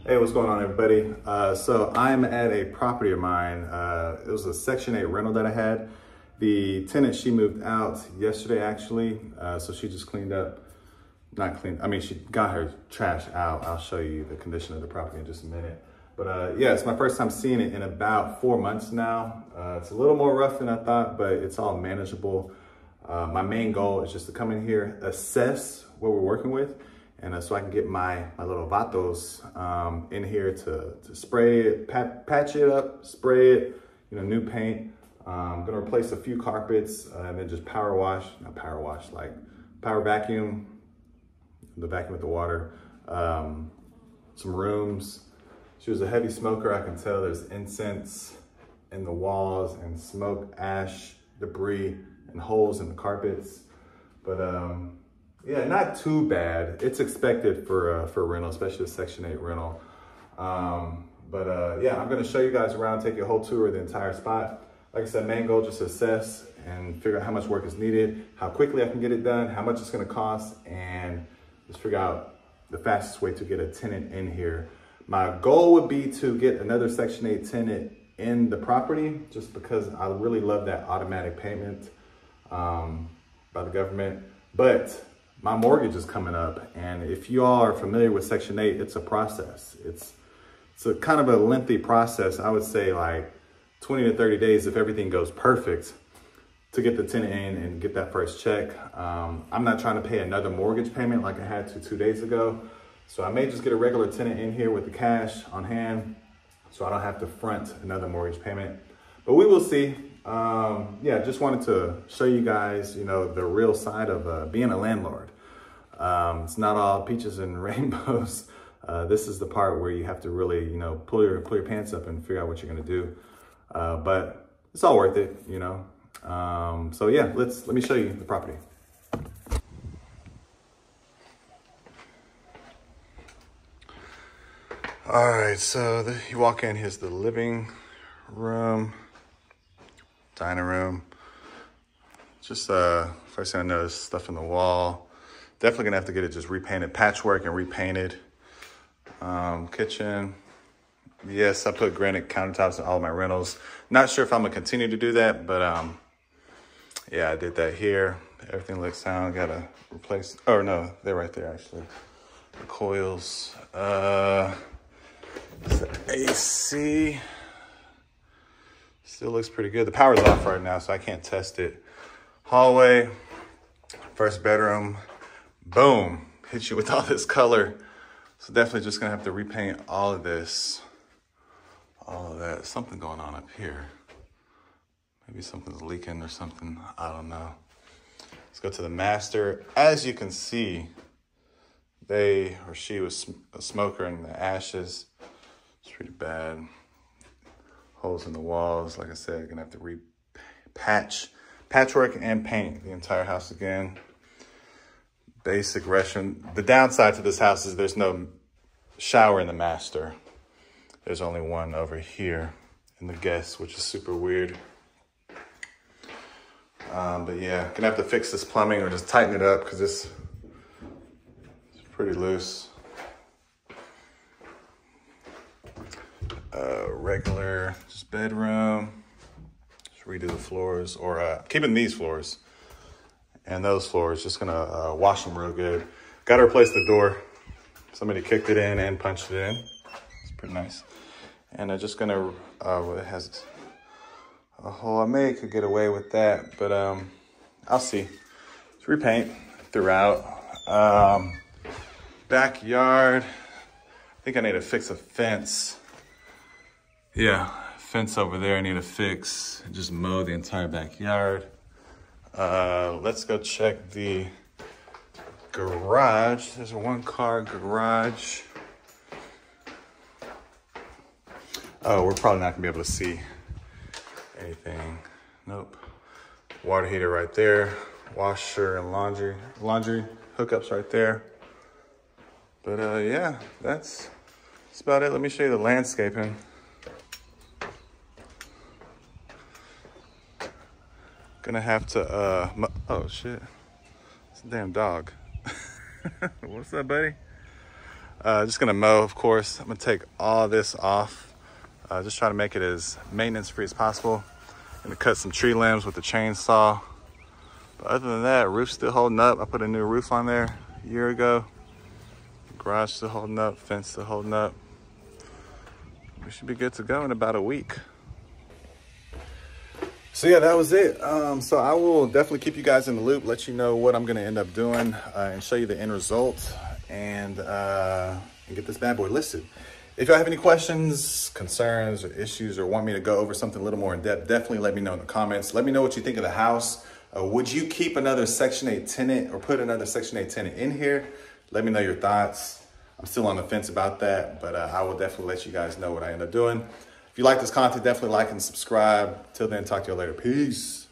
Hey, what's going on, everybody? So I'm at a property of mine. It was a Section 8 rental that I had. The tenant, she moved out yesterday, actually. So she just cleaned up, not cleaned, I mean, she got her trash out. I'll show you the condition of the property in just a minute. But yeah, it's my first time seeing it in about 4 months now. It's a little more rough than I thought, but it's all manageable. My main goal is just to come in here, assess what we're working with, and so I can get my little vatos in here to spray it, patch it up, spray it, new paint. I'm gonna replace a few carpets and then just power vacuum, the vacuum with the water, some rooms. She was a heavy smoker. I can tell there's incense in the walls and smoke, ash, debris, and holes in the carpets. But yeah, not too bad. It's expected for a rental, especially a Section 8 rental. Yeah, I'm gonna show you guys around, take you a whole tour of the entire spot. Like I said, main goal, just assess and figure out how much work is needed, how quickly I can get it done, how much it's gonna cost, and just figure out the fastest way to get a tenant in here. My goal would be to get another Section 8 tenant in the property, just because I really love that automatic payment by the government. But my mortgage is coming up, and if you all are familiar with Section 8, it's a process. It's a kind of a lengthy process. I would say like 20 to 30 days if everything goes perfect to get the tenant in and get that first check. I'm not trying to pay another mortgage payment like I had to 2 days ago. So I may just get a regular tenant in here with the cash on hand so I don't have to front another mortgage payment. But we will see. Yeah, just wanted to show you guys, the real side of being a landlord. It's not all peaches and rainbows. This is the part where you have to really, pull your pants up and figure out what you're gonna do. But it's all worth it, So yeah, let me show you the property. All right, so you walk in, here's the living room, dining room. Just first thing I noticed, stuff in the wall. Definitely gonna have to get it just repainted, patchwork and repainted. Kitchen. Yes, I put granite countertops in all of my rentals. Not sure if I'm gonna continue to do that, but yeah, I did that here. Everything looks sound. Gotta replace, oh no, they're right there actually. The coils. It's the AC. Still looks pretty good. The power's off right now, so I can't test it. Hallway, first bedroom, boom, hit you with all this color. So definitely just gonna have to repaint all of this, all of that. Something going on up here. Maybe something's leaking or something, I don't know. Let's go to the master. As you can see, they or she was a smoker in the ashes. It's pretty bad. Holes in the walls. Like I said, gonna have to patchwork and paint the entire house again. Basic restroom. The downside to this house is there's no shower in the master. There's only one over here in the guest, which is super weird. But yeah, gonna have to fix this plumbing or just tighten it up because it's pretty loose. Regular, just bedroom. Just redo the floors, or keeping these floors and those floors. Just gonna wash them real good. Got to replace the door. Somebody kicked it in and punched it in. It's pretty nice. And I'm just gonna, it has a hole. I could get away with that, but I'll see. Let's repaint throughout. Backyard. I think I need to fix a fence. Yeah, fence over there I need to fix. Just mow the entire backyard. Let's go check the garage. There's a 1-car garage. Oh, we're probably not gonna be able to see anything. Nope. Water heater right there. Washer and laundry hookups right there. But yeah, that's about it. Let me show you the landscaping. Gonna have to, oh shit, it's a damn dog. What's up, buddy? Just gonna mow, of course. I'm gonna take all this off. Just try to make it as maintenance free as possible. Gonna cut some tree limbs with the chainsaw. But other than that, roof's still holding up. I put a new roof on there a year ago. Garage still holding up, fence still holding up. We should be good to go in about a week. So yeah, that was it. So I will definitely keep you guys in the loop, let you know what I'm gonna end up doing, and show you the end result, and get this bad boy listed. If y'all have any questions, concerns, or issues, or want me to go over something a little more in depth, definitely let me know in the comments. Let me know what you think of the house. Would you keep another Section 8 tenant or put another Section 8 tenant in here? Let me know your thoughts. I'm still on the fence about that, but I will definitely let you guys know what I end up doing. If you like this content, definitely like and subscribe. Till then, talk to you later. Peace.